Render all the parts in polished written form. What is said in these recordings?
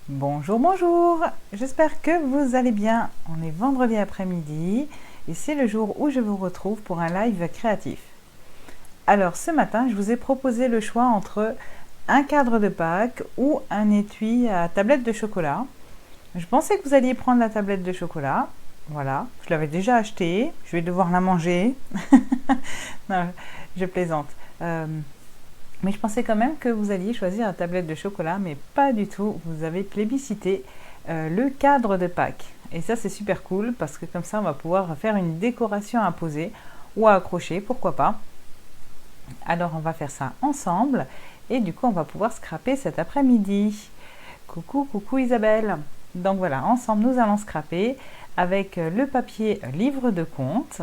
Bonjour, bonjour, j'espère que vous allez bien. On est vendredi après-midi et c'est le jour où je vous retrouve pour un live créatif. Alors ce matin, je vous ai proposé le choix entre un cadre de Pâques ou un étui à tablette de chocolat. Je pensais que vous alliez prendre la tablette de chocolat. Voilà, je l'avais déjà achetée, je vais devoir la manger. Non, je plaisante. Mais je pensais quand même que vous alliez choisir la tablette de chocolat, mais pas du tout. Vous avez plébiscité le cadre de Pâques. Et ça, c'est super cool parce que comme ça, on va pouvoir faire une décoration à poser ou à accrocher, pourquoi pas. Alors, on va faire ça ensemble et du coup, on va pouvoir scraper cet après-midi. Coucou, coucou Isabelle. Donc voilà, ensemble, nous allons scraper avec le papier livre de compte.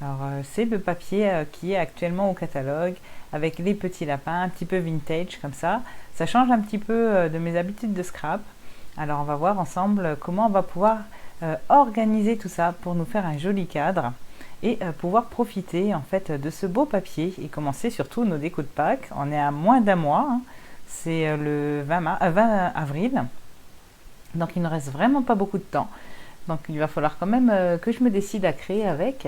Alors, c'est le papier qui est actuellement au catalogue avec les petits lapins, un petit peu vintage comme ça. Ça change un petit peu de mes habitudes de scrap. Alors, on va voir ensemble comment on va pouvoir organiser tout ça pour nous faire un joli cadre et pouvoir profiter en fait de ce beau papier et commencer surtout nos décos de Pâques. On est à moins d'un mois, hein. C'est le 20 avril. Donc, il ne reste vraiment pas beaucoup de temps. Donc, il va falloir quand même que je me décide à créer avec,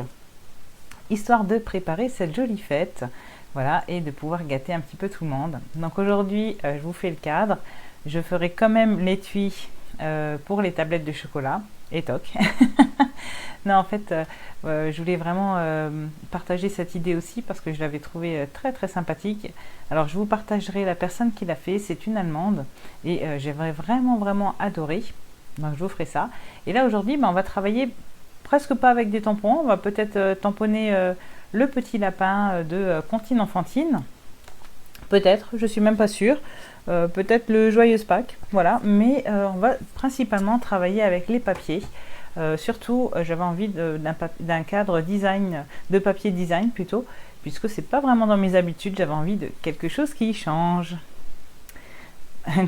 histoire de préparer cette jolie fête, voilà, et de pouvoir gâter un petit peu tout le monde. Donc aujourd'hui, je vous fais le cadre. Je ferai quand même l'étui pour les tablettes de chocolat. Et toc. Non, en fait, je voulais vraiment partager cette idée aussi parce que je l'avais trouvée très très sympathique. Alors je vous partagerai la personne qui l'a fait, c'est une Allemande et j'aimerais vraiment adoré. Donc je vous ferai ça. Et là aujourd'hui, on va travailler presque pas avec des tampons. On va peut-être tamponner le petit lapin de Comptine Enfantine. Peut-être, je suis même pas sûre. Peut-être le Joyeuse Pâques. Voilà. Mais on va principalement travailler avec les papiers. Surtout, j'avais envie d'un cadre design, de papier design plutôt, puisque c'est pas vraiment dans mes habitudes. J'avais envie de quelque chose qui change.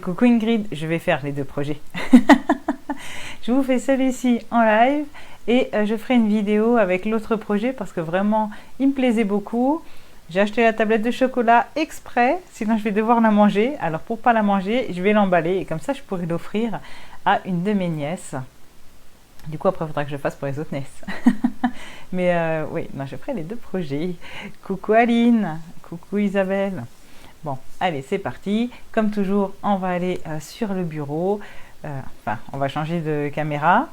Coucou Ingrid, je vais faire les deux projets. Je vous fais celui-ci en live et je ferai une vidéo avec l'autre projet parce que vraiment il me plaisait beaucoup. J'ai acheté la tablette de chocolat exprès, sinon je vais devoir la manger. Alors pour pas la manger, je vais l'emballer et comme ça je pourrai l'offrir à une de mes nièces. Du coup après il faudra que je fasse pour les autres nièces. Mais oui, non, je ferai les deux projets. Coucou Aline, coucou Isabelle. Bon, allez, c'est parti. Comme toujours, on va aller sur le bureau. Enfin, on va changer de caméra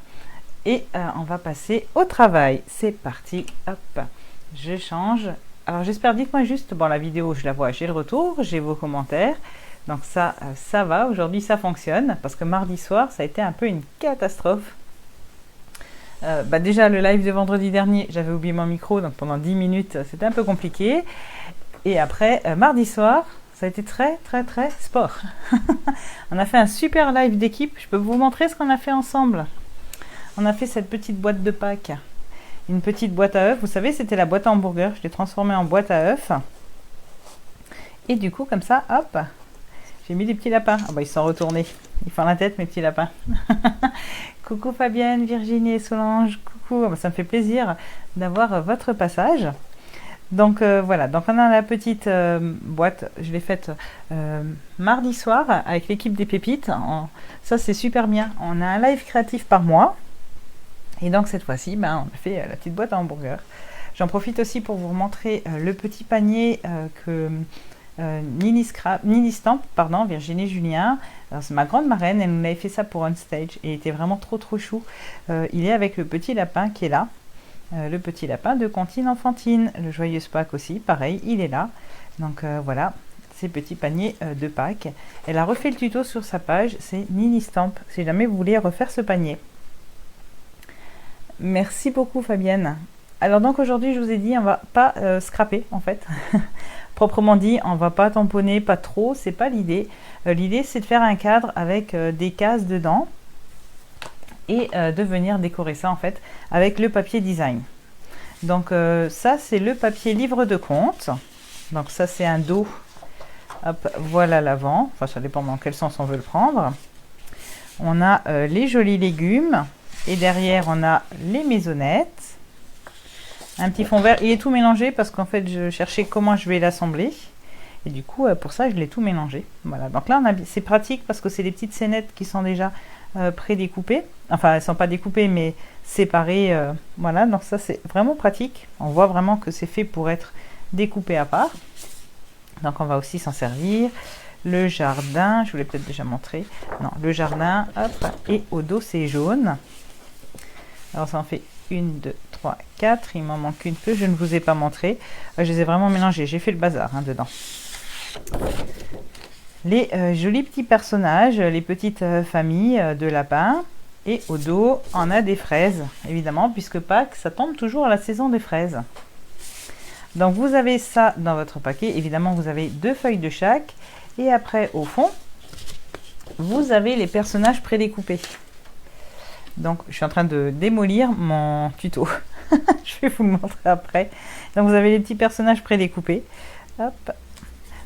et on va passer au travail. C'est parti. Hop, je change. Alors, j'espère, dites-moi juste, bon, la vidéo, je la vois, j'ai le retour, j'ai vos commentaires. Donc ça, ça va. Aujourd'hui, ça fonctionne parce que mardi soir, ça a été un peu une catastrophe. Déjà, le live de vendredi dernier, j'avais oublié mon micro, donc pendant 10 minutes, c'était un peu compliqué. Et après, mardi soir, ça a été très sport. On a fait un super live d'équipe. Je peux vous montrer ce qu'on a fait ensemble. On a fait cette petite boîte de Pâques. Une petite boîte à œufs. Vous savez, c'était la boîte à hamburger. Je l'ai transformée en boîte à œufs. Et du coup, comme ça, hop, j'ai mis des petits lapins. Ah bah, ils sont retournés. Ils font la tête, mes petits lapins. Coucou Fabienne, Virginie et Solange. Coucou, ça me fait plaisir d'avoir votre passage. Donc voilà, donc on a la petite boîte, je l'ai faite mardi soir avec l'équipe des pépites. Ça c'est super bien, on a un live créatif par mois. Et donc cette fois-ci, on a fait la petite boîte à hamburger. J'en profite aussi pour vous montrer le petit panier que Nini Stamp, pardon, Virginie Julien. C'est ma grande marraine, elle nous avait fait ça pour On Stage et il était vraiment trop chou. Il est avec le petit lapin qui est là. Le petit lapin de Comptine Enfantine, le Joyeuse Pâques aussi, pareil, il est là. Donc voilà, ces petits paniers de Pâques. Elle a refait le tuto sur sa page, c'est Nini Stamp, si jamais vous voulez refaire ce panier. Merci beaucoup Fabienne. Alors donc aujourd'hui, je vous ai dit, on va pas scraper en fait. Proprement dit, on va pas tamponner, pas trop, c'est pas l'idée. L'idée, c'est de faire un cadre avec des cases dedans. Et de venir décorer ça en fait avec le papier design. Donc ça c'est le papier livre de compte. Donc ça c'est un dos. Hop, voilà l'avant. Enfin ça dépend dans quel sens on veut le prendre. On a les jolis légumes et derrière on a les maisonnettes. Un petit fond vert. Il est tout mélangé parce qu'en fait je cherchais comment je vais l'assembler. Et du coup, pour ça, je l'ai tout mélangé. Voilà, donc là, c'est pratique parce que c'est des petites scénettes qui sont déjà pré-découpées. Enfin, elles ne sont pas découpées, mais séparées. Voilà, donc ça, c'est vraiment pratique. On voit vraiment que c'est fait pour être découpé à part. Donc, on va aussi s'en servir. Le jardin, je vous l'ai peut-être déjà montré. Non, le jardin, hop, et au dos, c'est jaune. Alors, ça en fait 1, 2, 3, 4. Il m'en manque une que je ne vous ai pas montré. Je les ai vraiment mélangés. J'ai fait le bazar dedans. Les jolis petits personnages, les petites familles de lapins. Et au dos, on a des fraises, évidemment, puisque Pâques, ça tombe toujours à la saison des fraises. Donc, vous avez ça dans votre paquet. Évidemment, vous avez 2 feuilles de chaque. Et après, au fond, vous avez les personnages prédécoupés. Donc, je suis en train de démolir mon tuto. Je vais vous le montrer après. Donc, vous avez les petits personnages prédécoupés. Hop.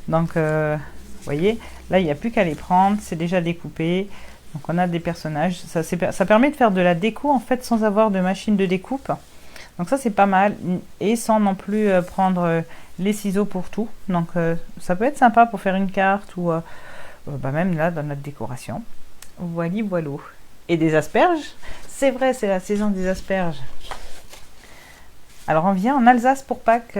Donc, vous voyez, là, il n'y a plus qu'à les prendre. C'est déjà découpé. Donc, on a des personnages. Ça permet de faire de la déco, en fait, sans avoir de machine de découpe. Donc, ça, c'est pas mal. Et sans non plus prendre les ciseaux pour tout. Donc, ça peut être sympa pour faire une carte ou même là, dans notre décoration. Voilà, voilà. Et des asperges. C'est vrai, c'est la saison des asperges. Alors, on vient en Alsace pour Pâques,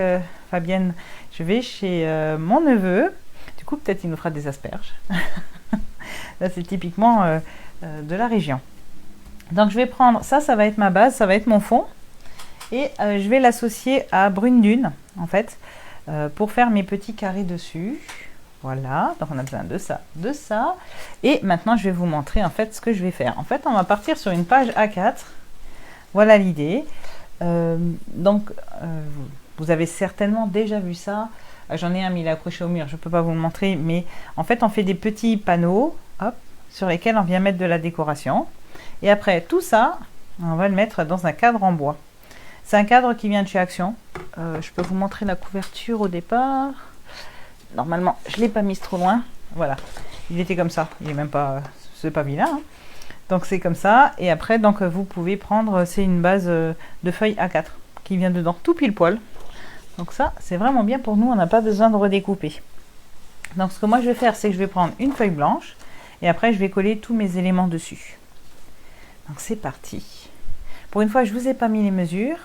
Fabienne. Je vais chez mon neveu. Du coup, peut-être il nous fera des asperges. Là, c'est typiquement de la région. Donc, je vais prendre ça, ça va être ma base, ça va être mon fond. Et je vais l'associer à Brune Dune, en fait, pour faire mes petits carrés dessus. Voilà, donc on a besoin de ça, de ça. Et maintenant, je vais vous montrer, en fait, ce que je vais faire. En fait, on va partir sur une page A4. Voilà l'idée. Vous avez certainement déjà vu ça. J'en ai un, mais il est accroché au mur, je ne peux pas vous le montrer. Mais en fait, on fait des petits panneaux, hop, sur lesquels on vient mettre de la décoration. Et après, tout ça, on va le mettre dans un cadre en bois. C'est un cadre qui vient de chez Action. Je peux vous montrer la couverture au départ. Normalement, je ne l'ai pas mise trop loin. Voilà, il était comme ça. Il n'est même pas... c'est pas vilain. Hein. Donc, c'est comme ça. Et après, donc, vous pouvez prendre... c'est une base de feuilles A4 qui vient dedans, tout pile poil. Donc ça, c'est vraiment bien pour nous. On n'a pas besoin de redécouper. Donc, ce que moi, je vais faire, c'est que je vais prendre une feuille blanche. Et après, je vais coller tous mes éléments dessus. Donc, c'est parti. Pour une fois, je ne vous ai pas mis les mesures.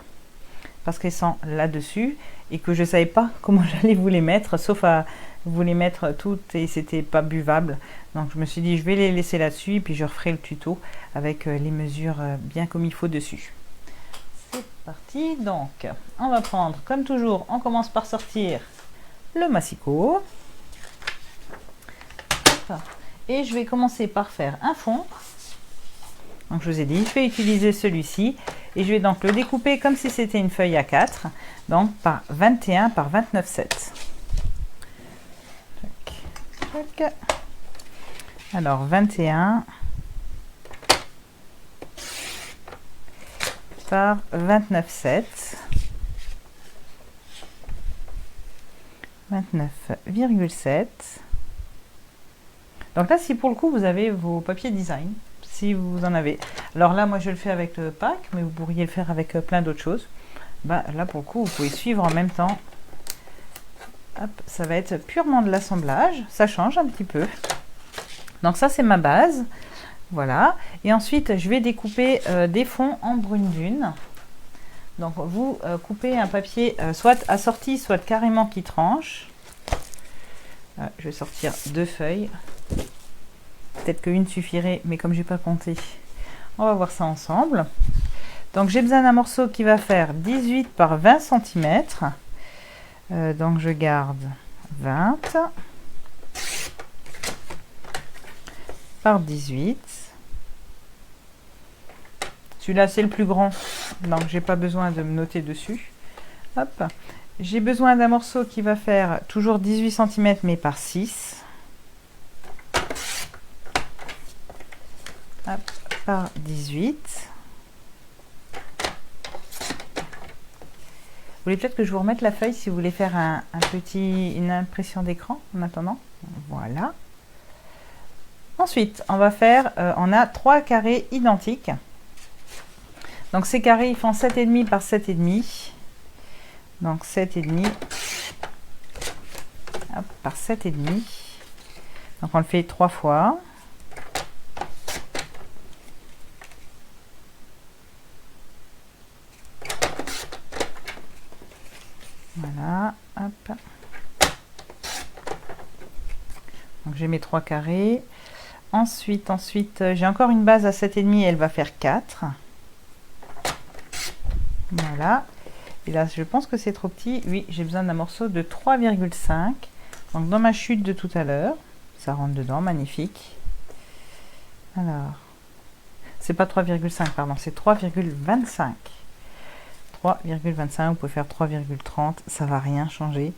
Parce qu'elles sont là-dessus et que je ne savais pas comment j'allais vous les mettre, sauf à vous les mettre toutes et c'était pas buvable. Donc je me suis dit je vais les laisser là-dessus et puis je referai le tuto avec les mesures bien comme il faut dessus. C'est parti, donc on va prendre comme toujours, on commence par sortir le massicot. Et je vais commencer par faire un fond. Donc je vous ai dit, je vais utiliser celui-ci et je vais donc le découper comme si c'était une feuille A4, donc par 21 par 29,7. Alors 21 par 29,7. 29,7. Donc là, si pour le coup vous avez vos papiers design, si vous en avez. Alors là, moi je le fais avec le pack, mais vous pourriez le faire avec plein d'autres choses. Bah, là pour le coup, vous pouvez suivre en même temps. Hop, ça va être purement de l'assemblage. Ça change un petit peu. Donc ça, c'est ma base. Voilà. Et ensuite, je vais découper des fonds en brune dune. Donc vous coupez un papier soit assorti, soit carrément qui tranche. Je vais sortir 2 feuilles. Peut-être qu'une suffirait, mais comme je n'ai pas compté, on va voir ça ensemble. Donc j'ai besoin d'un morceau qui va faire 18 par 20 cm. Donc je garde 20 par 18. Celui-là c'est le plus grand, donc j'ai pas besoin de me noter dessus. Hop. J'ai besoin d'un morceau qui va faire toujours 18 cm mais par 6. Hop, par 18. Vous voulez peut-être que je vous remette la feuille si vous voulez faire une impression d'écran en attendant. Voilà. Ensuite, on va faire, on a 3 carrés identiques. Donc ces carrés, ils font 7,5 par 7,5. Donc 7,5. hop, par 7,5. Donc on le fait 3 fois. Voilà, hop. Donc j'ai mes 3 carrés. Ensuite, j'ai encore une base à 7,5, elle va faire 4. Voilà. Et là, je pense que c'est trop petit. Oui, j'ai besoin d'un morceau de 3,5. Donc dans ma chute de tout à l'heure, ça rentre dedans, magnifique. Alors, c'est pas 3,5, pardon, c'est 3,25. 3,25, vous pouvez faire 3,30, ça va rien changer.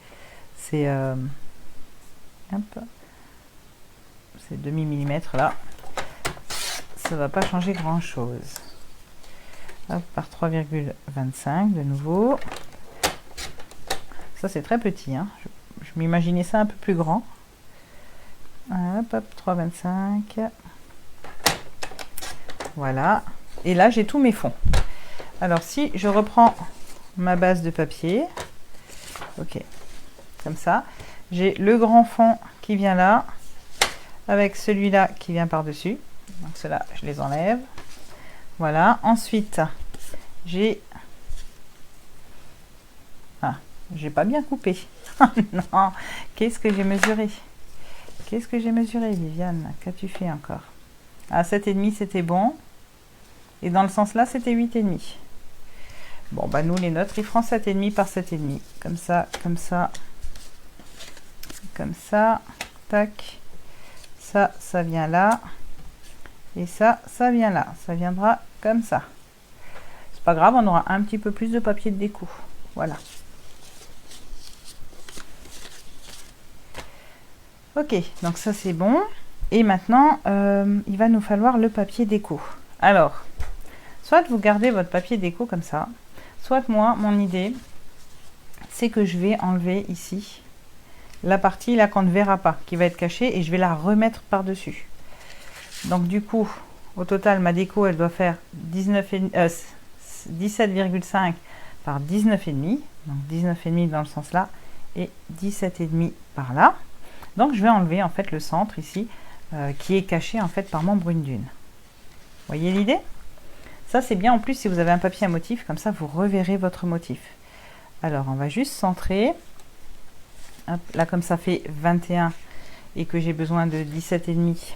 C'est demi-millimètre là. Ça va pas changer grand chose. Hop, par 3,25 de nouveau. Ça c'est très petit, hein. Je m'imaginais ça un peu plus grand. Hop, hop, 3,25. Voilà. Et là j'ai tous mes fonds. Alors si je reprends ma base de papier, ok, comme ça, j'ai le grand fond qui vient là, avec celui-là qui vient par-dessus. Donc ceux-là, je les enlève. Voilà. Ensuite, j'ai... Ah, j'ai pas bien coupé. Non, qu'est-ce que j'ai mesuré? Qu'est-ce que j'ai mesuré, Viviane? Qu'as-tu fait encore? Ah, 7,5, c'était bon. Et dans le sens là, c'était 8,5. Bon, bah nous, les nôtres, ils feront 7,5 par 7,5. Comme ça, comme ça. Comme ça. Tac. Ça, ça vient là. Et ça, ça vient là. Ça viendra comme ça. C'est pas grave, on aura un petit peu plus de papier de déco. Voilà. Ok, donc ça c'est bon. Et maintenant, il va nous falloir le papier déco. Alors, soit vous gardez votre papier déco comme ça, soit moi, mon idée, c'est que je vais enlever ici la partie là qu'on ne verra pas, qui va être cachée, et je vais la remettre par-dessus. Donc du coup, au total, ma déco, elle doit faire 17,5 par 19,5. Donc 19,5 dans le sens là, et 17,5 par là. Donc je vais enlever en fait le centre ici, qui est caché en fait par mon brune dune. Voyez l'idée? Ça c'est bien en plus si vous avez un papier à motif, comme ça vous reverrez votre motif. Alors on va juste centrer. Hop, là comme ça fait 21 et que j'ai besoin de 17,5.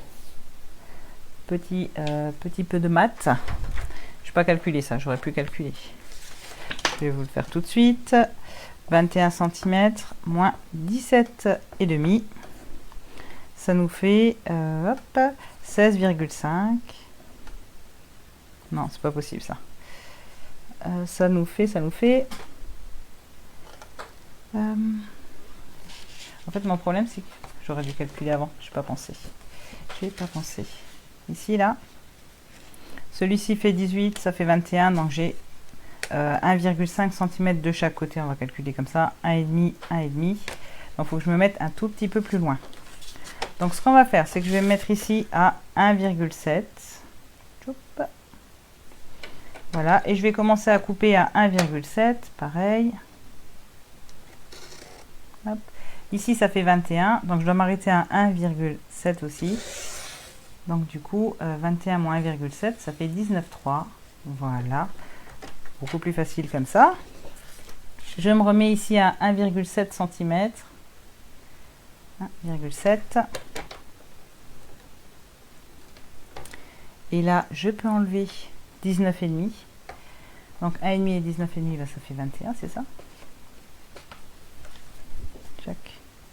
Petit peu de maths. Je ne vais pas calculer ça, j'aurais pu calculer. Je vais vous le faire tout de suite. 21 cm moins 17,5. Ça nous fait 16,5. Non, c'est pas possible ça. Ça nous fait. En fait, mon problème, c'est que j'aurais dû calculer avant. Je n'ai pas pensé. Ici, là. Celui-ci fait 18, ça fait 21. Donc, j'ai 1,5 cm de chaque côté. On va calculer comme ça. 1,5, 1,5. Donc, il faut que je me mette un tout petit peu plus loin. Donc, ce qu'on va faire, c'est que je vais me mettre ici à 1,7. Voilà. Et je vais commencer à couper à 1,7. Pareil. Hop. Ici, ça fait 21. Donc, je dois m'arrêter à 1,7 aussi. Donc, du coup, 21 moins 1,7, ça fait 19,3. Voilà. Beaucoup plus facile comme ça. Je me remets ici à 1,7 cm. 1,7. Et là, je peux enlever 19,5. Donc 1,5 et 19,5, là, ça fait 21, c'est ça? Check.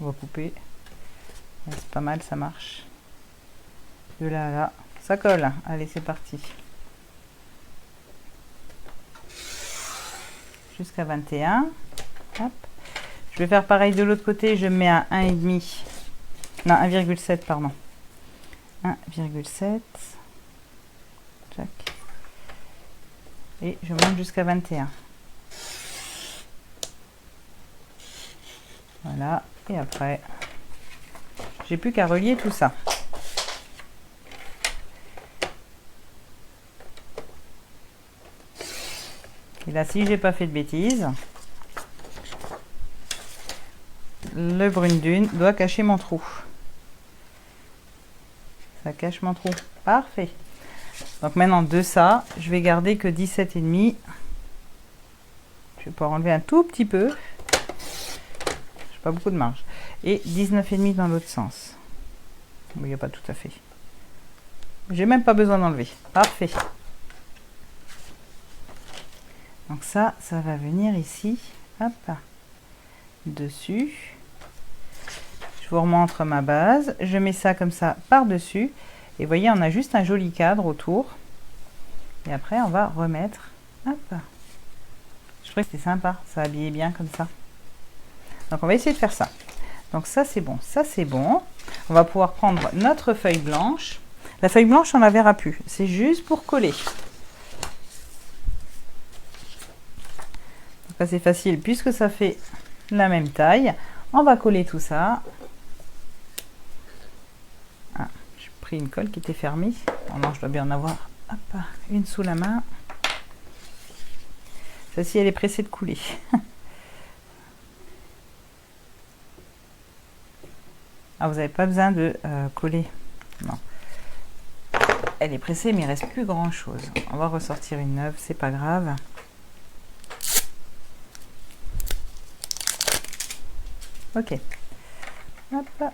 On va couper. C'est pas mal, ça marche. De là à là. Ça colle. Allez, c'est parti. Jusqu'à 21. Hop. Je vais faire pareil de l'autre côté. Je mets à 1,5. Non, 1,7, pardon. 1,7. Check. Et je monte jusqu'à 21. Voilà. Et après, j'ai plus qu'à relier tout ça. Et là, si j'ai pas fait de bêtises, le brune dune doit cacher mon trou. Ça cache mon trou. Parfait. Donc maintenant de ça, je vais garder que 17,5. Je vais pouvoir enlever un tout petit peu. J'ai pas beaucoup de marge. Et 19,5 dans l'autre sens. Il n'y a pas tout à fait. J'ai même pas besoin d'enlever. Parfait. Donc ça va venir ici. Hop. Dessus. Je vous remontre ma base. Je mets ça comme ça par-dessus. Et vous voyez, on a juste un joli cadre autour. Et après, on va remettre. Hop. Je trouvais que c'était sympa. Ça habillait bien comme ça. Donc, on va essayer de faire ça. Donc, ça, c'est bon. Ça, c'est bon. On va pouvoir prendre notre feuille blanche. La feuille blanche, on ne la verra plus. C'est juste pour coller. Donc, là, c'est facile. Puisque ça fait la même taille, on va coller tout ça. Ah, j'ai pris une colle qui était fermée. Oh non, je dois bien en avoir hop, une sous la main. Celle-ci, elle est pressée de couler. Ah, vous n'avez pas besoin de coller. Non. Elle est pressée, mais il ne reste plus grand-chose. On va ressortir une neuve, c'est pas grave. Ok. Hop.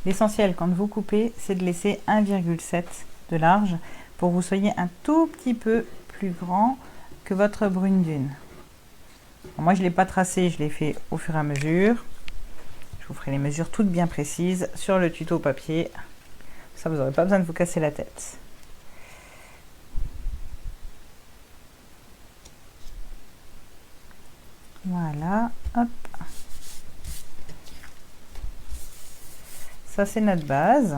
L'essentiel, quand vous coupez, c'est de laisser 1,7 de large pour que vous soyez un tout petit peu plus grand que votre brune dune. Moi, je ne l'ai pas tracé, je l'ai fait au fur et à mesure. Je vous ferai les mesures toutes bien précises sur le tuto papier. Ça, vous n'aurez pas besoin de vous casser la tête. Voilà, hop. Ça, c'est notre base.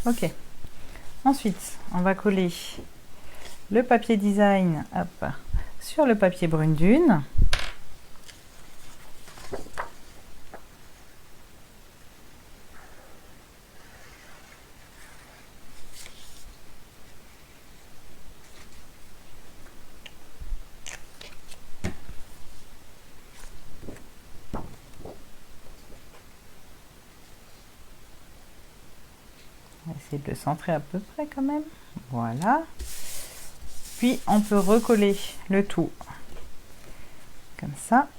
Ok. Ensuite, on va coller le papier design hop, sur le papier brune dune. On va essayer de le centrer à peu près quand même. Voilà. Puis on peut recoller le tout comme ça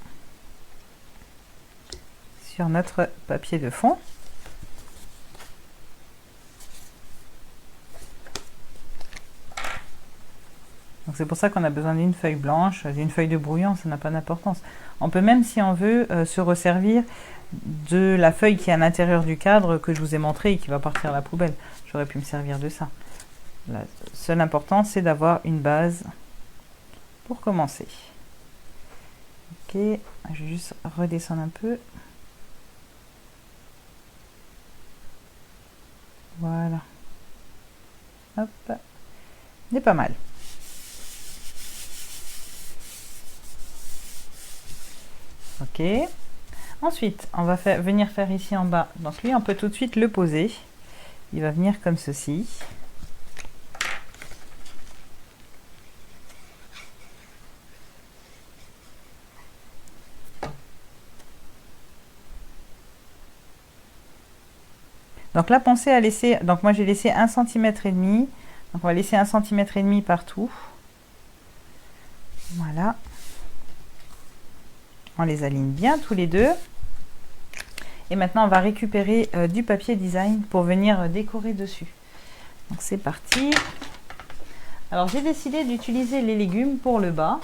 sur notre papier de fond. Donc c'est pour ça qu'on a besoin d'une feuille blanche, d'une feuille de brouillon, ça n'a pas d'importance. On peut même, si on veut, se resservir de la feuille qui est à l'intérieur du cadre que je vous ai montré et qui va partir à la poubelle. J'aurais pu me servir de ça. La seule importance, c'est d'avoir une base pour commencer. Ok, je vais juste redescendre un peu. Voilà. Hop, c'est pas mal. Ok. Ensuite, on va venir faire ici en bas. Donc lui, on peut tout de suite le poser. Il va venir comme ceci. Donc là, pensez à laisser, donc moi j'ai laissé 1,5 cm. Donc on va laisser 1,5 cm partout. Voilà. On les aligne bien tous les deux. Et maintenant, on va récupérer du papier design pour venir décorer dessus. Donc c'est parti. Alors j'ai décidé d'utiliser les légumes pour le bas.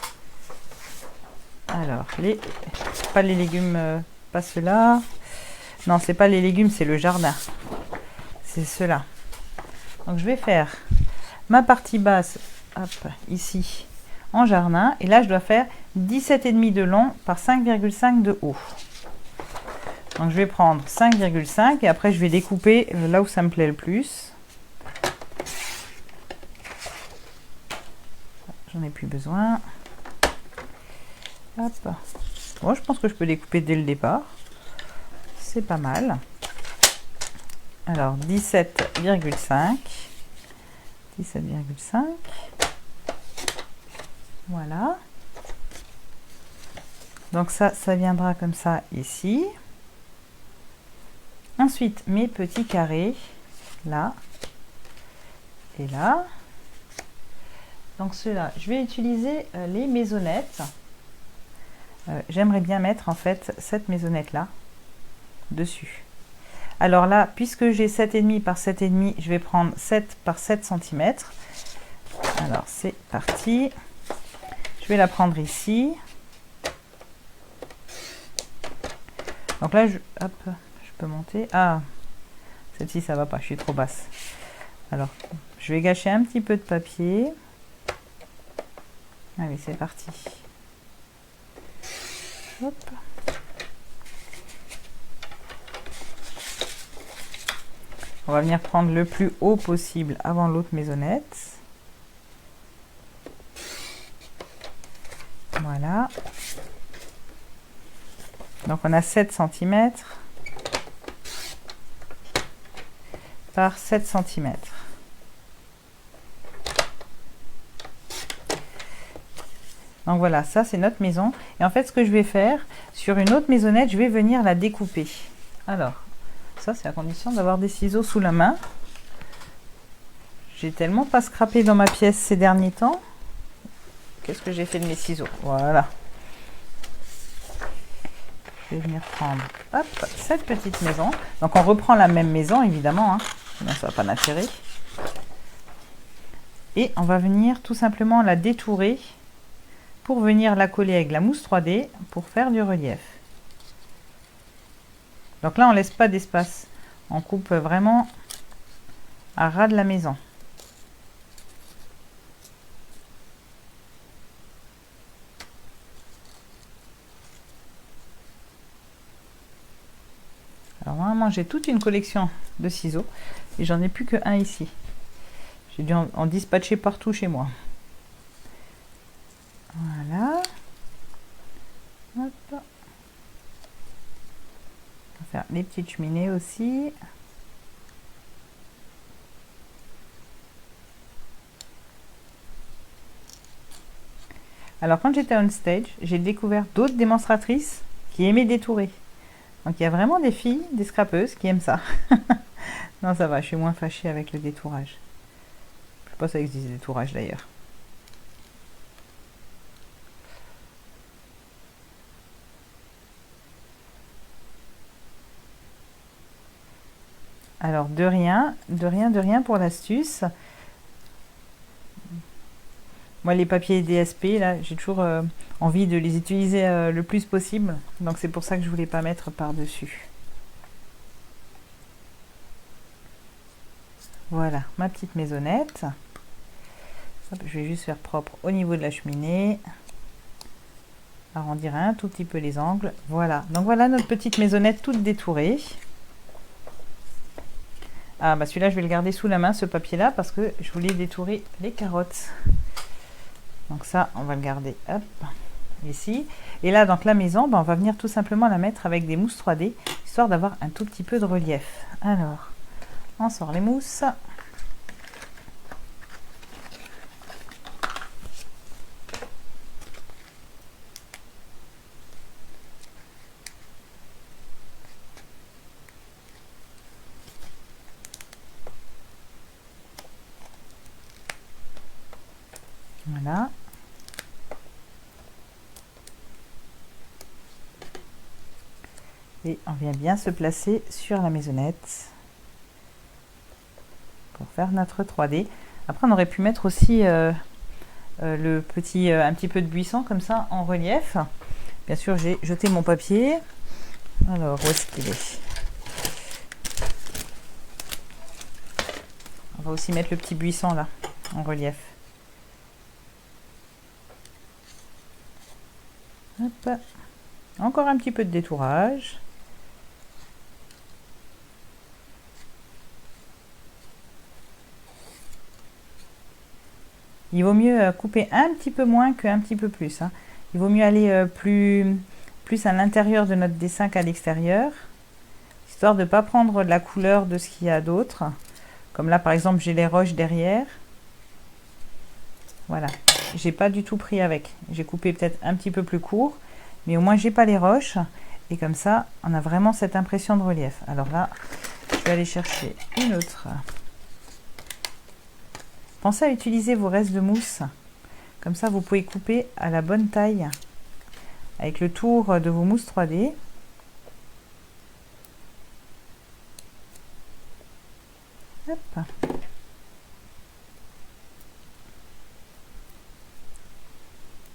Alors, pas les légumes, pas ceux-là. Non, c'est pas les légumes, c'est le jardin. C'est ceux-là. Donc je vais faire ma partie basse, hop, ici, en jardin. Et là, je dois faire 17,5 de long par 5,5 de haut. Donc je vais prendre 5,5 et après je vais découper là où ça me plaît le plus. J'en ai plus besoin. Hop. Bon, je pense que je peux découper dès le départ. C'est pas mal. Alors 17,5. 17,5. Voilà. Donc ça viendra comme ça ici. Ensuite, mes petits carrés, là et là. Donc ceux-là, je vais utiliser les maisonnettes. J'aimerais bien mettre en fait cette maisonnette là dessus. Alors là, puisque j'ai 7,5 par 7,5, je vais prendre 7 par 7 cm. Alors c'est parti. Je vais la prendre ici. Donc là, hop, je peux monter. Ah, celle-ci, ça va pas, je suis trop basse. Alors, je vais gâcher un petit peu de papier. Allez, c'est parti. Hop. On va venir prendre le plus haut possible avant l'autre maisonnette. Voilà. Donc on a 7 cm par 7 cm. Donc voilà, ça c'est notre maison. Et en fait, ce que je vais faire, sur une autre maisonnette, je vais venir la découper. Alors, ça c'est à condition d'avoir des ciseaux sous la main. J'ai tellement pas scrapé dans ma pièce ces derniers temps. Qu'est-ce que j'ai fait de mes ciseaux? Voilà. Je vais venir prendre hop, cette petite maison. Donc on reprend la même maison évidemment, hein. Sinon ça n'a pas d'intérêt. Et on va venir tout simplement la détourer pour venir la coller avec la mousse 3D pour faire du relief. Donc là on laisse pas d'espace, on coupe vraiment à ras de la maison. Alors vraiment j'ai toute une collection de ciseaux et j'en ai plus que un ici. J'ai dû en dispatcher partout chez moi. Voilà. Hop. On va faire les petites cheminées aussi. Alors quand j'étais on stage, j'ai découvert d'autres démonstratrices qui aimaient détourer. Donc il y a vraiment des filles, des scrapeuses qui aiment ça. Non ça va, je suis moins fâchée avec le détourage. Je sais pas si ça existe détourage d'ailleurs. Alors de rien pour l'astuce. Moi les papiers DSP là, j'ai toujours envie de les utiliser le plus possible. Donc c'est pour ça que je voulais pas mettre par-dessus. Voilà ma petite maisonnette. Hop, je vais juste faire propre au niveau de la cheminée. Arrondir un tout petit peu les angles. Voilà, donc voilà notre petite maisonnette toute détourée. Ah bah celui-là je vais le garder sous la main, ce papier là, parce que je voulais détourer les carottes. Donc ça on va le garder hop ici. Et là donc la maison, bah, on va venir tout simplement la mettre avec des mousses 3D, histoire d'avoir un tout petit peu de relief. Alors on sort les mousses. Voilà. Et on vient bien se placer sur la maisonnette pour faire notre 3D. Après on aurait pu mettre aussi le petit un petit peu de buisson comme ça en relief. Bien sûr j'ai jeté mon papier. Alors où est-ce qu'il est? On va aussi mettre le petit buisson là en relief. Hop. Encore un petit peu de détourage. Il vaut mieux couper un petit peu moins qu'un petit peu plus, hein. Il vaut mieux aller plus à l'intérieur de notre dessin qu'à l'extérieur, histoire de ne pas prendre la couleur de ce qu'il y a d'autre. Comme là par exemple j'ai les roches derrière, Voilà, j'ai pas du tout pris avec. J'ai coupé peut-être un petit peu plus court, mais au moins j'ai pas les roches. Et comme ça, on a vraiment cette impression de relief. Alors là, je vais aller chercher une autre. Pensez à utiliser vos restes de mousse. Comme ça, vous pouvez couper à la bonne taille avec le tour de vos mousses 3D. Hop.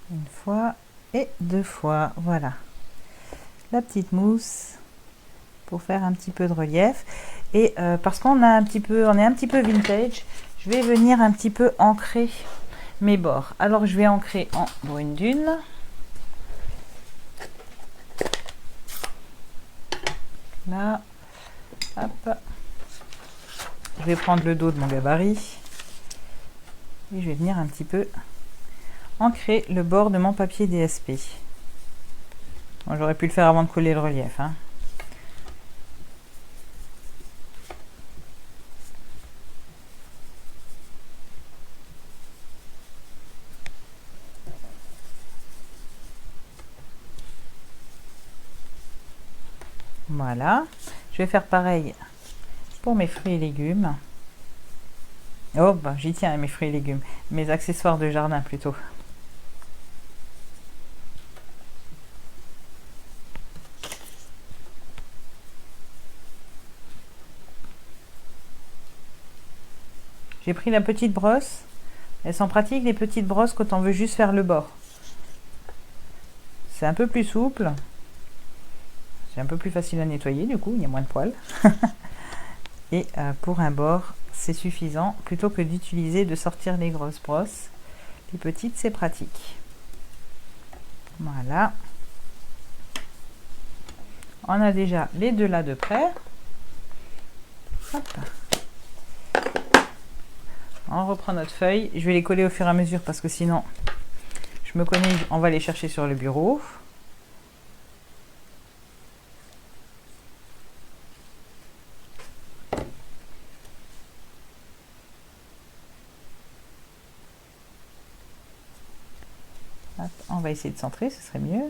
Une fois et deux fois, voilà. La petite mousse pour faire un petit peu de relief. Et parce qu'on a un petit peu, on est un petit peu vintage, je vais venir un petit peu ancrer mes bords. Alors je vais ancrer en brune dune. Là, hop. Je vais prendre le dos de mon gabarit et je vais venir un petit peu ancrer le bord de mon papier DSP. Bon, j'aurais pu le faire avant de coller le relief, hein. Voilà, je vais faire pareil pour mes fruits et légumes. Oh, bah, j'y tiens à mes fruits et légumes, mes accessoires de jardin plutôt. J'ai pris la petite brosse. Elles sont pratiques les petites brosses quand on veut juste faire le bord. C'est un peu plus souple. C'est un peu plus facile à nettoyer du coup, il y a moins de poils. Et pour un bord, c'est suffisant. Plutôt que d'utiliser, de sortir les grosses brosses. Les petites, c'est pratique. Voilà. On a déjà les deux là de près. Hop. On reprend notre feuille. Je vais les coller au fur et à mesure parce que sinon, je me connais, on va les chercher sur le bureau. Hop, on va essayer de centrer, ce serait mieux.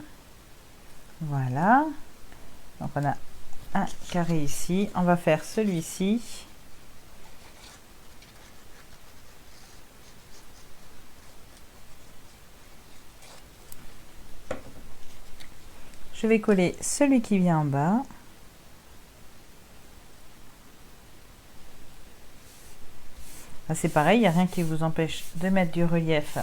Voilà. Donc on a un carré ici. On va faire celui-ci. Je vais coller celui qui vient en bas. C'est pareil, il n'y a rien qui vous empêche de mettre du relief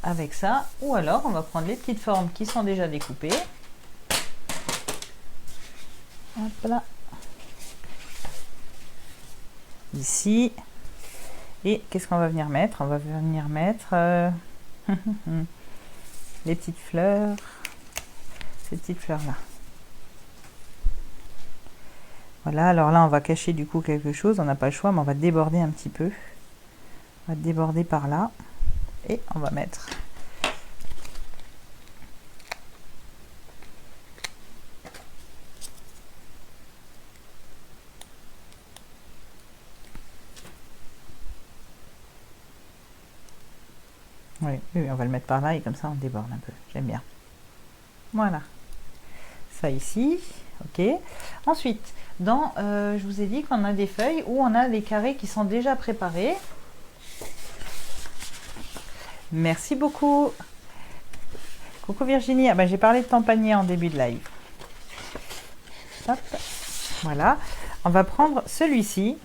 avec ça. Ou alors, on va prendre les petites formes qui sont déjà découpées. Hop là. Ici. Et qu'est-ce qu'on va venir mettre? On va venir mettre les petites fleurs. Ces petites fleurs-là. Voilà, alors là, on va cacher du coup quelque chose. On n'a pas le choix, mais on va déborder un petit peu. On va déborder par là. Et on va mettre... Oui, on va le mettre par là et comme ça, on déborde un peu. J'aime bien. Voilà. Ça ici. Ok. Ensuite, je vous ai dit qu'on a des feuilles où on a des carrés qui sont déjà préparés. Merci beaucoup. Coucou Virginie. Ah ben, j'ai parlé de ton panier en début de live. Hop. Voilà. On va prendre celui-ci.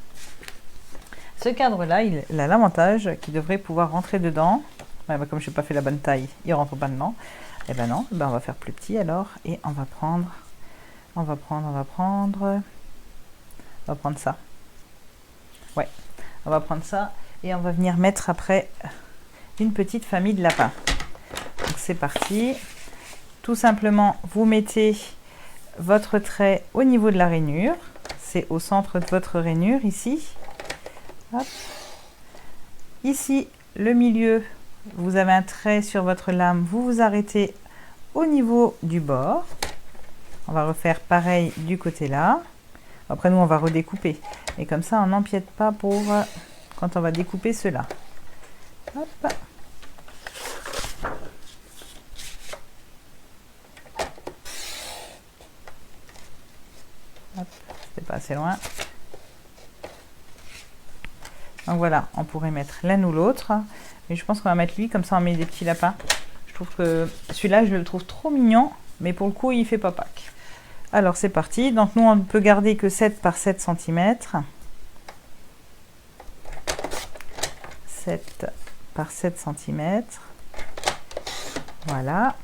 Ce cadre-là, il a l'avantage qu'il devrait pouvoir rentrer dedans. Ouais, bah, comme je n'ai pas fait la bonne taille, il rentre pas dedans. Eh ben non, ben on va faire plus petit alors. Et on va prendre ça. Ouais, on va prendre ça et on va venir mettre après une petite famille de lapins. Donc c'est parti. Tout simplement, vous mettez votre trait au niveau de la rainure. C'est au centre de votre rainure ici. Hop. Ici, le milieu, vous avez un trait sur votre lame. Vous vous arrêtez au niveau du bord. On va refaire pareil du côté là. Après, nous, on va redécouper. Et comme ça, on n'empiète pas pour quand on va découper cela. Hop. C'était pas assez loin. Donc voilà, on pourrait mettre l'un ou l'autre. Mais je pense qu'on va mettre lui, comme ça on met des petits lapins. Je trouve que celui-là, je le trouve trop mignon. Mais pour le coup, il fait pas Pâques. Alors c'est parti. Donc nous, on ne peut garder que 7 par 7 cm. 7 par 7 cm. Voilà.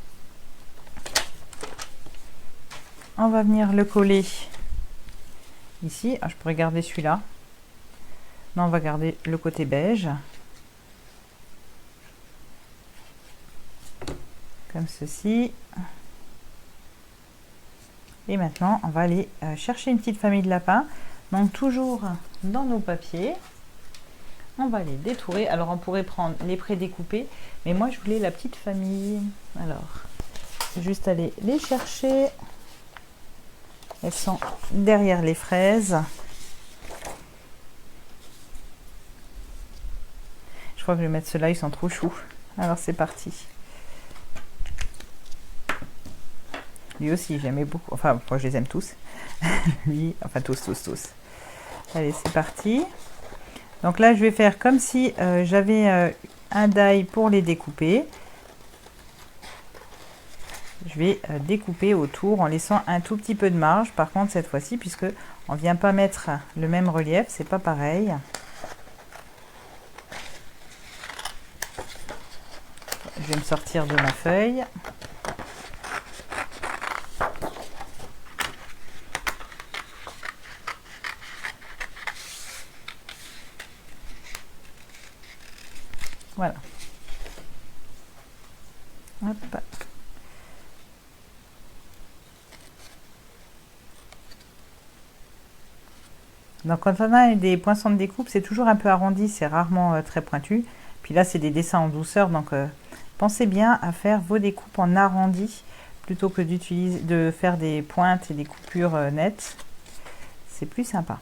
On va venir le coller ici. Ah, je pourrais garder celui-là. Non, on va garder le côté beige. Comme ceci. Et maintenant, on va aller chercher une petite famille de lapins. Donc toujours dans nos papiers. On va les détourer. Alors on pourrait prendre les prédécoupés. Mais moi, je voulais la petite famille. Alors, juste aller les chercher. Elles sont derrière les fraises. Je crois que je vais mettre ceux-là, ils sont trop choux. Alors c'est parti. Lui aussi, j'aimais beaucoup. Enfin, moi je les aime tous. Lui, enfin tous. Allez, c'est parti. Donc là, je vais faire comme si j'avais un die pour les découper. Je vais découper autour en laissant un tout petit peu de marge. Par contre, cette fois-ci, puisque on ne vient pas mettre le même relief, c'est pas pareil. Je vais me sortir de ma feuille. Voilà. Hop. Donc quand on a des poinçons de découpe, c'est toujours un peu arrondi, c'est rarement très pointu. Puis là, c'est des dessins en douceur, donc pensez bien à faire vos découpes en arrondi plutôt que de faire des pointes et des coupures nettes. C'est plus sympa.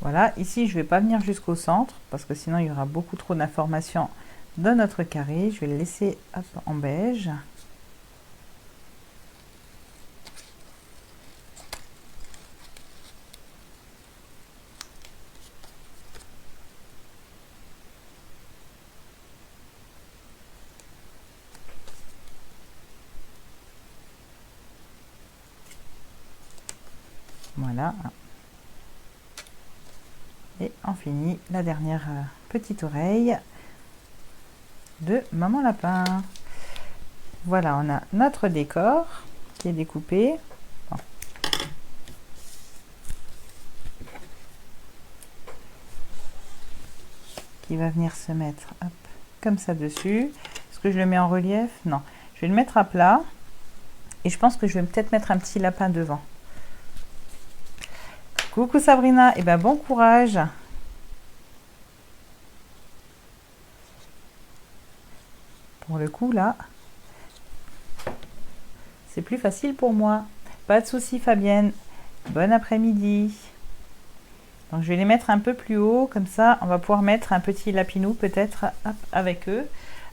Voilà, ici je ne vais pas venir jusqu'au centre parce que sinon il y aura beaucoup trop d'informations dans notre carré. Je vais le laisser hop, en beige. Voilà. Et on finit la dernière petite oreille de Maman Lapin. Voilà, on a notre décor qui est découpé. Bon. Qui va venir se mettre hop, comme ça dessus. Est-ce que je le mets en relief? Non. Je vais le mettre à plat. Et je pense que je vais peut-être mettre un petit lapin devant. Coucou Sabrina, et ben bon courage. Pour le coup là, c'est plus facile pour moi. Pas de souci Fabienne. Bon après-midi. Donc je vais les mettre un peu plus haut, comme ça on va pouvoir mettre un petit lapinou peut-être avec eux.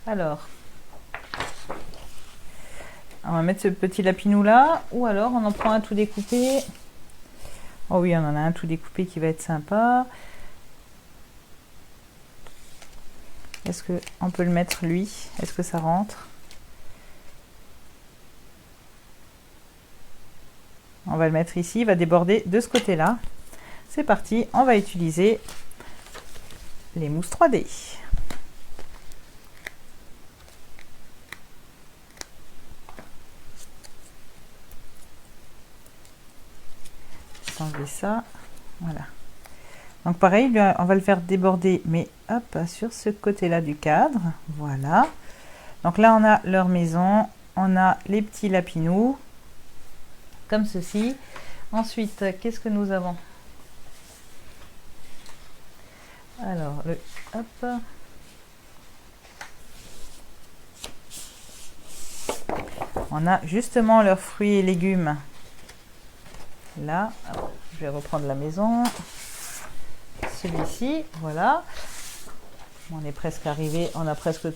Alors, on va mettre ce petit lapinou là, ou alors on en prend un tout découpé. Oh oui, on en a un tout découpé qui va être sympa. Est-ce qu'on peut le mettre lui? Est-ce que ça rentre? On va le mettre ici, il va déborder de ce côté-là. C'est parti, on va utiliser les mousses 3D. Enlever ça, voilà. Donc pareil, on va le faire déborder, mais hop, sur ce côté-là du cadre, voilà. Donc là, on a leur maison, on a les petits lapinous, comme ceci. Ensuite, qu'est-ce que nous avons? Alors, hop. On a justement leurs fruits et légumes là, alors, je vais reprendre la maison. Celui-ci, voilà. On est presque arrivé, on a presque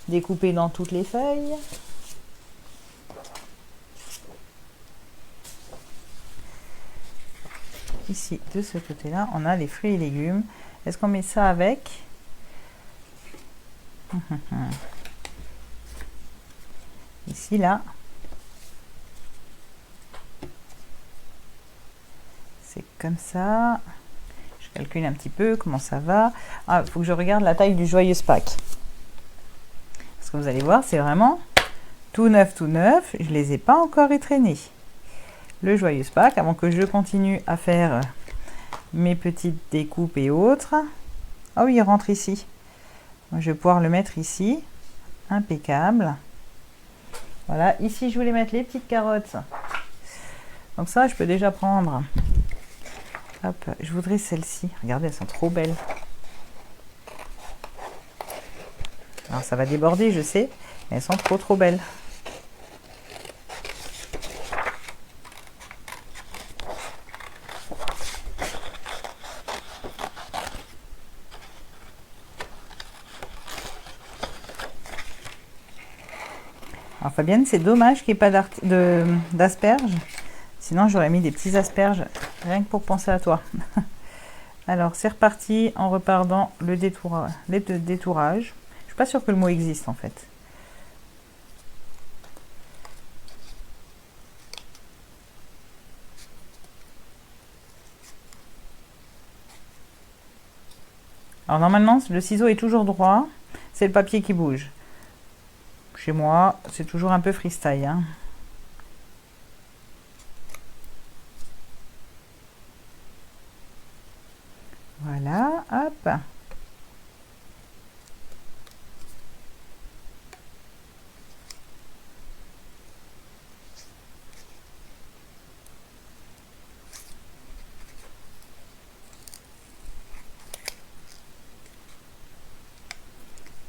découpé dans toutes les feuilles. Ici, de ce côté-là, on a les fruits et légumes. Est-ce qu'on met ça avec? Ici, là. C'est comme ça. Je calcule un petit peu comment ça va. Ah, il faut que je regarde la taille du Joyeuse Pâques. Parce que vous allez voir, c'est vraiment tout neuf, tout neuf. Je ne les ai pas encore étraînés. Le Joyeuse Pâques, avant que je continue à faire mes petites découpes et autres. Ah oui, il rentre ici. Moi, je vais pouvoir le mettre ici. Impeccable. Voilà, ici, je voulais mettre les petites carottes. Donc ça, je peux déjà prendre. Hop, je voudrais celle-ci. Regardez, elles sont trop belles. Alors, ça va déborder, je sais. Mais elles sont trop belles. Alors Fabienne, c'est dommage qu'il n'y ait pas d'asperges. Sinon, j'aurais mis des petits asperges, rien que pour penser à toi. Alors, c'est reparti. On repart dans le détourage. Je ne suis pas sûre que le mot existe, en fait. Alors, normalement, le ciseau est toujours droit. C'est le papier qui bouge. Chez moi, c'est toujours un peu freestyle, hein. Voilà, hop.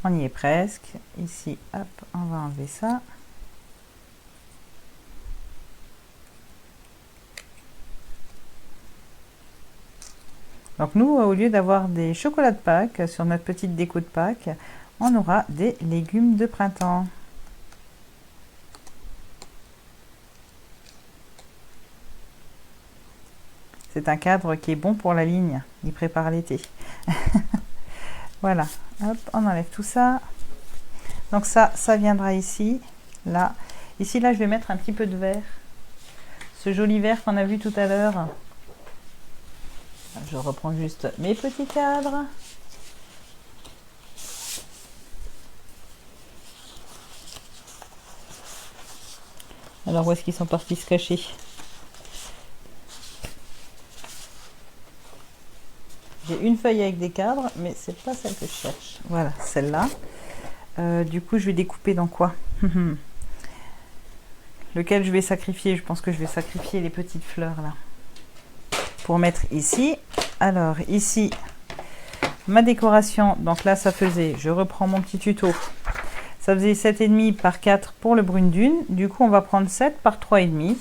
On y est presque. Ici, hop, on va enlever ça. Donc nous, au lieu d'avoir des chocolats de Pâques sur notre petite déco de Pâques, on aura des légumes de printemps. C'est un cadre qui est bon pour la ligne. Il prépare l'été. Voilà. Hop, on enlève tout ça. Donc ça viendra ici. Là. Ici, là, je vais mettre un petit peu de vert. Ce joli vert qu'on a vu tout à l'heure. Je reprends juste mes petits cadres. Alors, où est-ce qu'ils sont partis se cacher? J'ai une feuille avec des cadres, mais c'est pas celle que je cherche. Voilà, celle-là. Du coup, je vais découper dans quoi? Lequel je vais sacrifier? Je pense que je vais sacrifier les petites fleurs, là. Pour mettre ici. Alors, ici, ma décoration. Donc là, ça faisait, je reprends mon petit tuto. Ça faisait 7,5 par 4 pour le brune dune. Du coup, on va prendre 7 par 3,5.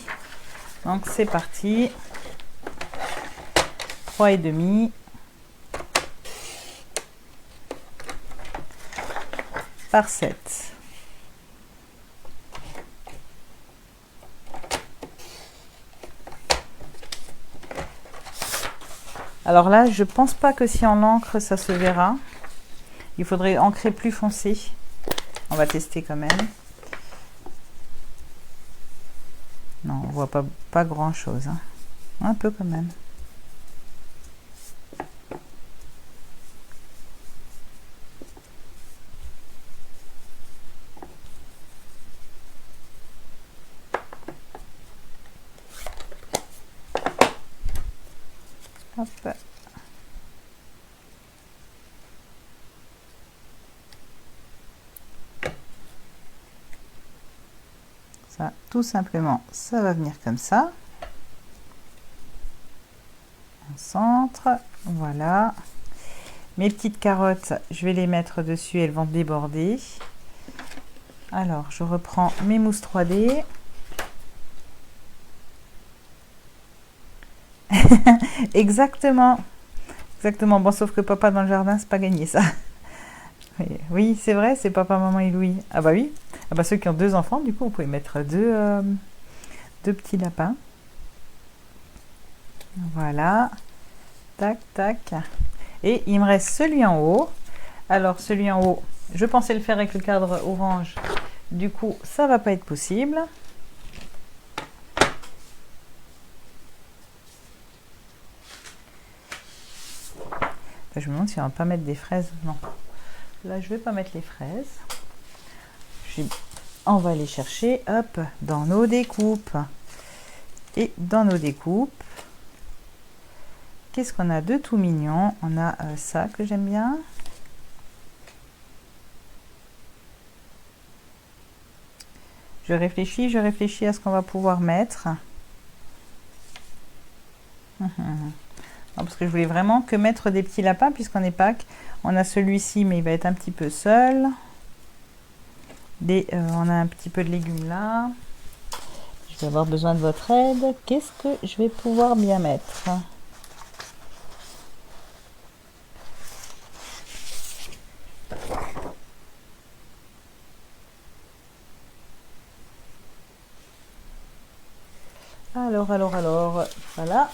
Donc, c'est parti. 3,5 par 7. Alors là, je pense pas que si on l'encre, ça se verra. Il faudrait ancrer plus foncé. On va tester quand même. Non, on voit pas grand chose, hein. Un peu quand même. Hop. Ça, tout simplement, ça va venir comme ça. En centre, voilà. Mes petites carottes, je vais les mettre dessus, elles vont déborder. Alors, je reprends mes mousses 3D. Exactement. Exactement. Bon, sauf que papa dans le jardin, c'est pas gagné ça. Oui, c'est vrai, c'est papa, maman et Louis. Ah bah oui. Ah bah ceux qui ont 2 enfants, du coup, vous pouvez mettre deux petits lapins. Voilà. Tac, tac. Et il me reste celui en haut. Alors, celui en haut, je pensais le faire avec le cadre orange. Du coup, ça va pas être possible. Je me demande si on va pas mettre des fraises. Non. Là, je vais pas mettre les fraises. On va les chercher, hop, dans nos découpes. Et dans nos découpes, qu'est-ce qu'on a de tout mignon? On a ça que j'aime bien. Je réfléchis à ce qu'on va pouvoir mettre. Non, parce que je voulais vraiment que mettre des petits lapins puisqu'on est Pâques. On a celui-ci, mais il va être un petit peu seul. On a un petit peu de légumes là. Je vais avoir besoin de votre aide. Qu'est-ce que je vais pouvoir bien mettre? Alors, voilà.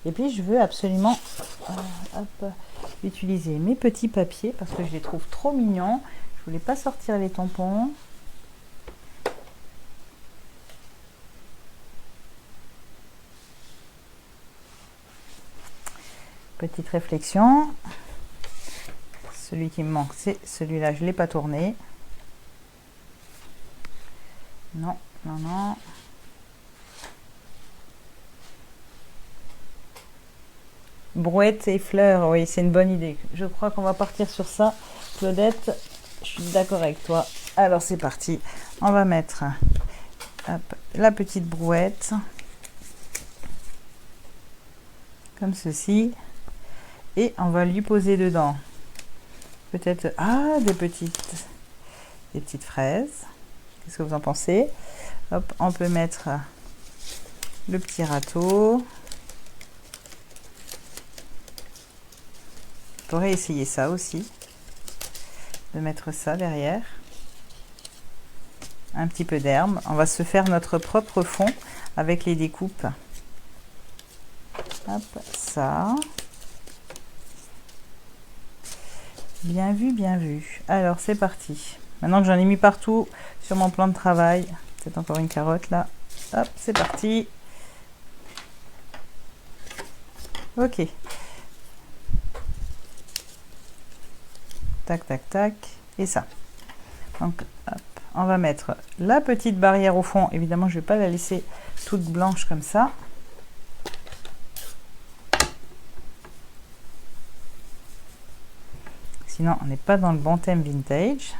Et puis je veux absolument utiliser mes petits papiers parce que je les trouve trop mignons. Je voulais pas sortir les tampons. Petite réflexion. Celui qui me manque, c'est celui-là. Je ne l'ai pas tourné. Non, non, non. Brouette et fleurs, oui, c'est une bonne idée. Je crois qu'on va partir sur ça. Claudette, je suis d'accord avec toi. Alors c'est parti. On va mettre la petite brouette. Comme ceci. Et on va lui poser dedans. Peut-être des petites fraises. Qu'est-ce que vous en pensez? Hop, on peut mettre le petit râteau. On pourrait essayer ça aussi. De mettre ça derrière. Un petit peu d'herbe. On va se faire notre propre fond avec les découpes. Hop, ça. Bien vu, bien vu. Alors, c'est parti. Maintenant que j'en ai mis partout sur mon plan de travail, peut-être encore une carotte là. Hop, c'est parti. Ok. Tac, tac, tac. Et ça. Donc, hop, on va mettre la petite barrière au fond. Évidemment, je ne vais pas la laisser toute blanche comme ça. Sinon, on n'est pas dans le bon thème vintage.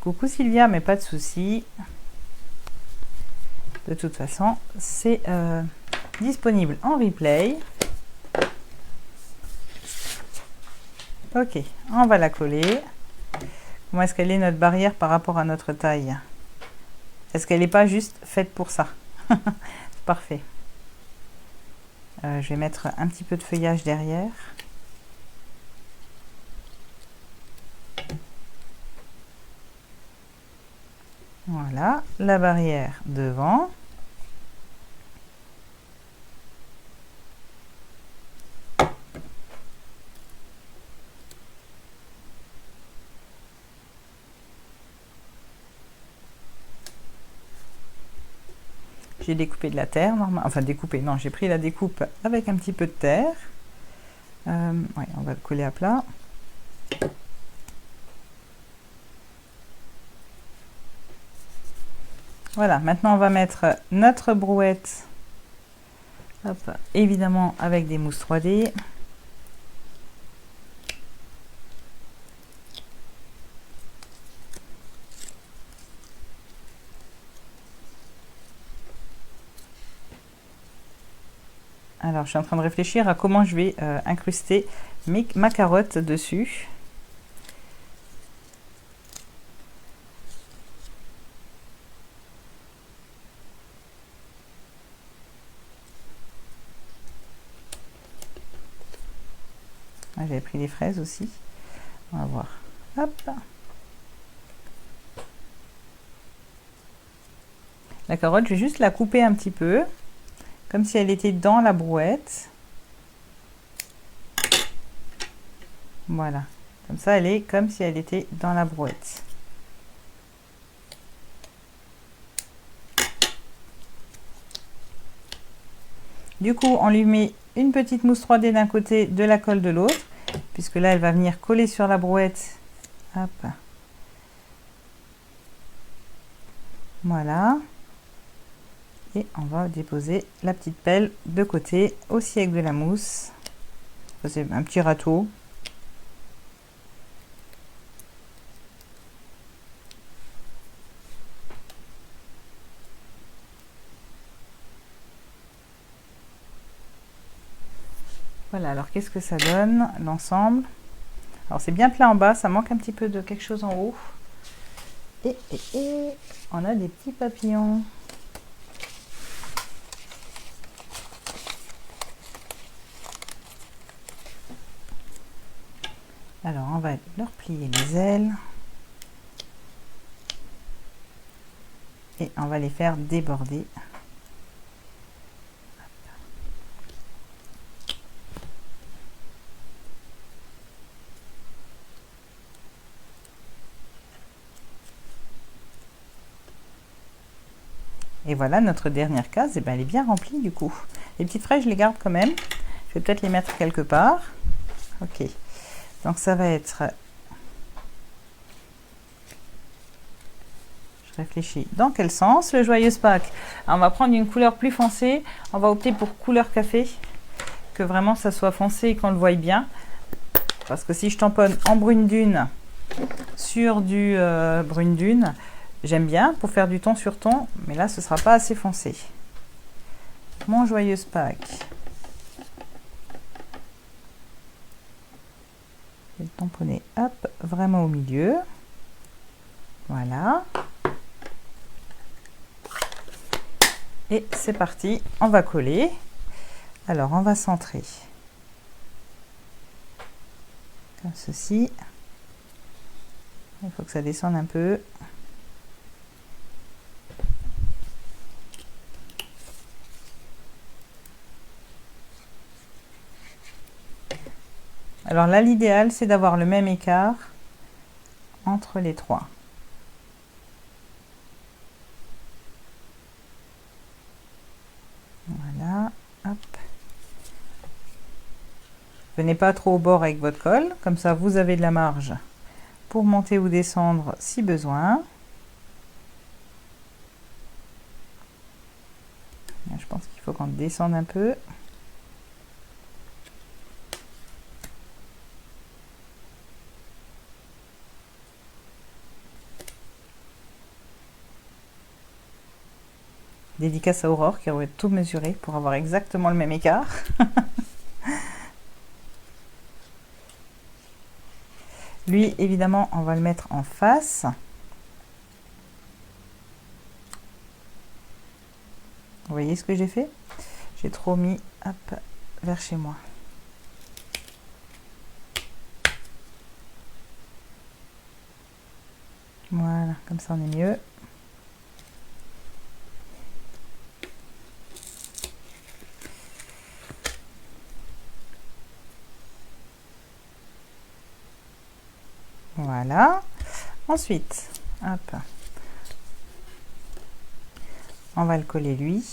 Coucou Sylvia, mais pas de souci. De toute façon, c'est disponible en replay. Ok, on va la coller. Comment est-ce qu'elle est notre barrière par rapport à notre taille? Est-ce qu'elle n'est pas juste faite pour ça? Parfait. Je vais mettre un petit peu de feuillage derrière. Voilà, la barrière devant. J'ai découpé de la terre, normalement. Enfin, découpé, non, j'ai pris la découpe avec un petit peu de terre. Ouais, on va le coller à plat. Voilà, maintenant on va mettre notre brouette. Hop, évidemment avec des mousses 3D. Alors, je suis en train de réfléchir à comment je vais incruster ma carotte dessus. Ah, j'avais pris des fraises aussi. On va voir. Hop. La carotte, je vais juste la couper un petit peu, comme si elle était dans la brouette. Voilà. Comme ça, elle est comme si elle était dans la brouette. Du coup, on lui met une petite mousse 3D d'un côté, de la colle de l'autre, puisque là, elle va venir coller sur la brouette. Hop. Voilà. Et on va déposer la petite pelle de côté, aussi avec de la mousse. C'est un petit râteau. Voilà, alors qu'est-ce que ça donne, l'ensemble? Alors c'est bien plat en bas, ça manque un petit peu de quelque chose en haut. Et on a des petits papillons. Alors on va leur plier les ailes. Et on va les faire déborder. Et voilà, notre dernière case, et ben, elle est bien remplie du coup. Les petites fraises, je les garde quand même. Je vais peut-être les mettre quelque part. Ok. Donc ça va être... Je réfléchis. Dans quel sens? Le Joyeuse Pâques. Alors, on va prendre une couleur plus foncée. On va opter pour couleur café. Que vraiment ça soit foncé et qu'on le voie bien. Parce que si je tamponne en brune dune sur du brune dune, j'aime bien pour faire du ton sur ton, mais là ce sera pas assez foncé. Mon Joyeuse Pâques. Je vais le tamponner, hop, vraiment au milieu. Voilà. Et c'est parti, on va coller. Alors on va centrer. Comme ceci. Il faut que ça descende un peu. Alors là, l'idéal, c'est d'avoir le même écart entre les trois. Voilà, hop. Venez pas trop au bord avec votre colle, comme ça vous avez de la marge pour monter ou descendre si besoin. Je pense qu'il faut qu'on descende un peu. Dédicace à Aurore qui aurait tout mesuré pour avoir exactement le même écart. Lui, évidemment, on va le mettre en face. Vous voyez ce que j'ai fait? J'ai trop mis, hop, vers chez moi. Voilà, comme ça on est mieux. Voilà. Ensuite, hop, on va le coller lui.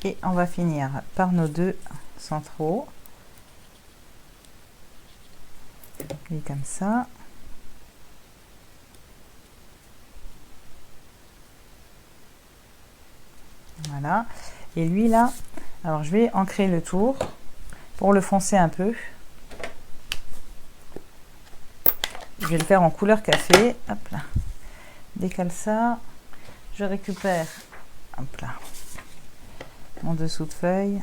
Et on va finir par nos deux centraux. Lui comme ça. Voilà. Et lui là, alors je vais ancrer le tour pour le foncer un peu. Je vais le faire en couleur café. Hop là. Décale ça. Je récupère, hop là, mon dessous de feuille.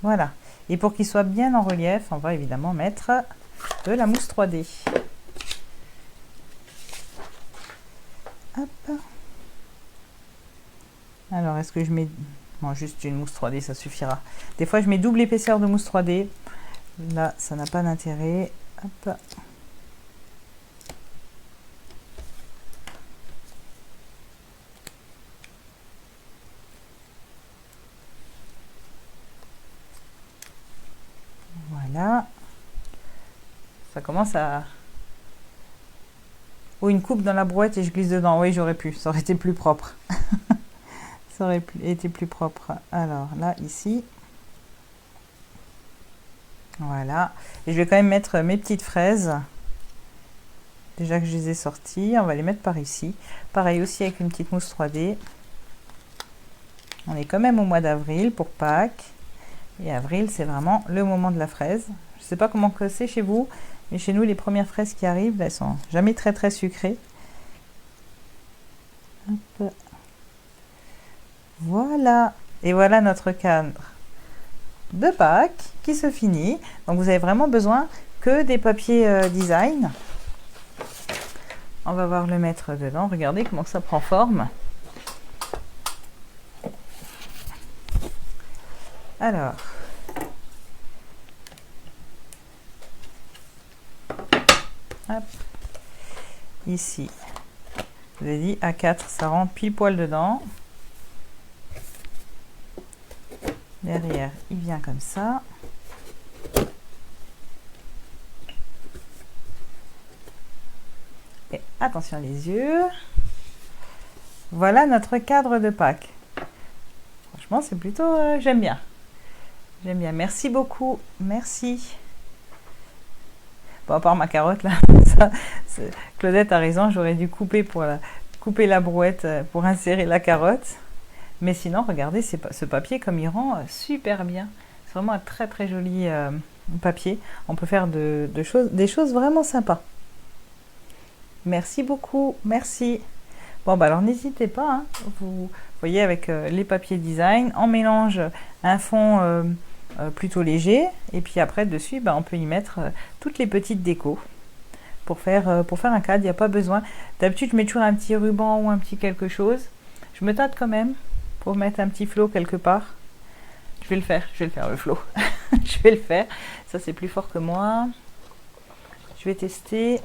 Voilà. Et pour qu'il soit bien en relief, on va évidemment mettre de la mousse 3D. Hop. Alors, est-ce que je mets... Bon, juste une mousse 3D, ça suffira. Des fois, je mets double épaisseur de mousse 3D. Là, ça n'a pas d'intérêt. Hop. Voilà. Ça commence à... Ou une coupe dans la brouette et je glisse dedans. Oui, j'aurais pu. Ça aurait été plus propre. Ça aurait été plus propre. Alors là, ici. Voilà. Et je vais quand même mettre mes petites fraises. Déjà que je les ai sorties. On va les mettre par ici. Pareil aussi avec une petite mousse 3D. On est quand même au mois d'avril pour Pâques. Et avril, c'est vraiment le moment de la fraise. Je ne sais pas comment c'est chez vous. Mais chez nous, les premières fraises qui arrivent, elles sont jamais très très sucrées. Hop. Voilà. Et voilà notre cadre de Pâques qui se finit. Donc vous avez vraiment besoin que des papiers design. On va voir le mettre dedans. Regardez comment ça prend forme. Alors. Hop. Ici, je vous ai dit A4, ça rentre pile poil dedans. Derrière, il vient comme ça. Et attention les yeux. Voilà notre cadre de Pâques. Franchement, c'est plutôt... j'aime bien. J'aime bien. Merci beaucoup. Merci. Bon, à part ma carotte, là. Ça, Claudette a raison, j'aurais dû couper, couper la brouette pour insérer la carotte. Mais sinon, regardez ce papier comme il rend super bien. C'est vraiment un très très joli papier. On peut faire des choses vraiment sympas. Merci beaucoup, merci. Bon, bah alors n'hésitez pas, hein. Vous voyez avec les papiers design, on mélange un fond plutôt léger. Et puis après, dessus, bah, on peut y mettre toutes les petites décos. Pour faire un cadre, il n'y a pas besoin. D'habitude, je mets toujours un petit ruban ou un petit quelque chose. Je me tâte quand même pour mettre un petit flot quelque part. Je vais le faire le flot. Je vais le faire. Ça, c'est plus fort que moi. Je vais tester. Et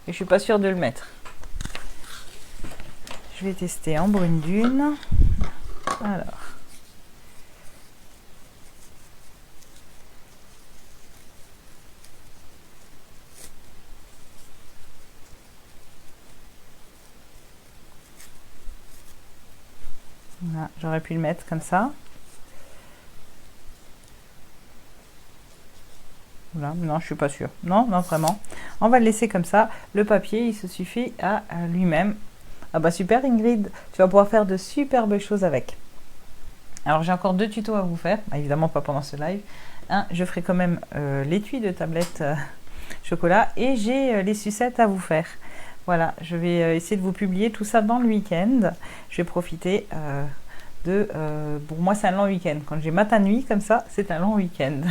je suis pas sûre de le mettre. Je vais tester en brune dune. Alors. Voilà, j'aurais pu le mettre comme ça. Voilà, non, je suis pas sûre. Non, non, vraiment. On va le laisser comme ça. Le papier, il se suffit à lui-même. Ah bah super Ingrid, tu vas pouvoir faire de superbes choses avec. Alors j'ai encore 2 tutos à vous faire. Bah, évidemment pas pendant ce live. Je ferai quand même l'étui de tablette chocolat. Et j'ai les sucettes à vous faire. Voilà, je vais essayer de vous publier tout ça dans le week-end. Je vais profiter pour moi c'est un long week-end. Quand j'ai matin-nuit comme ça, c'est un long week-end.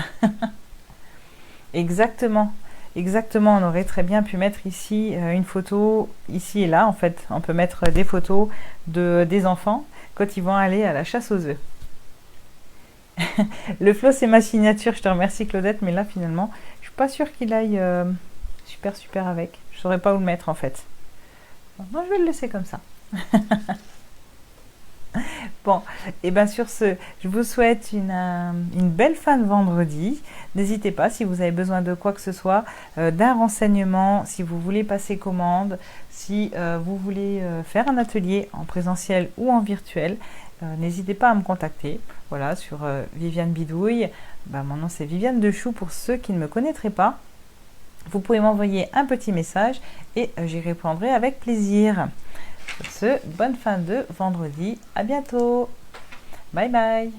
Exactement, exactement. On aurait très bien pu mettre ici une photo, ici et là en fait. On peut mettre des photos des enfants quand ils vont aller à la chasse aux œufs. Le flow c'est ma signature, je te remercie Claudette, mais là finalement, je suis pas sûre qu'il aille super avec. Je saurais pas où le mettre en fait. Moi je vais le laisser comme ça. Bon, et bien sur ce, je vous souhaite une belle fin de vendredi. N'hésitez pas si vous avez besoin de quoi que ce soit, d'un renseignement, si vous voulez passer commande, si vous voulez faire un atelier en présentiel ou en virtuel, n'hésitez pas à me contacter. Voilà, sur Viviane Bidouille. Ben, mon nom c'est Viviane Dechou pour ceux qui ne me connaîtraient pas. Vous pouvez m'envoyer un petit message et j'y répondrai avec plaisir. Sur ce, bonne fin de vendredi. À bientôt. Bye bye.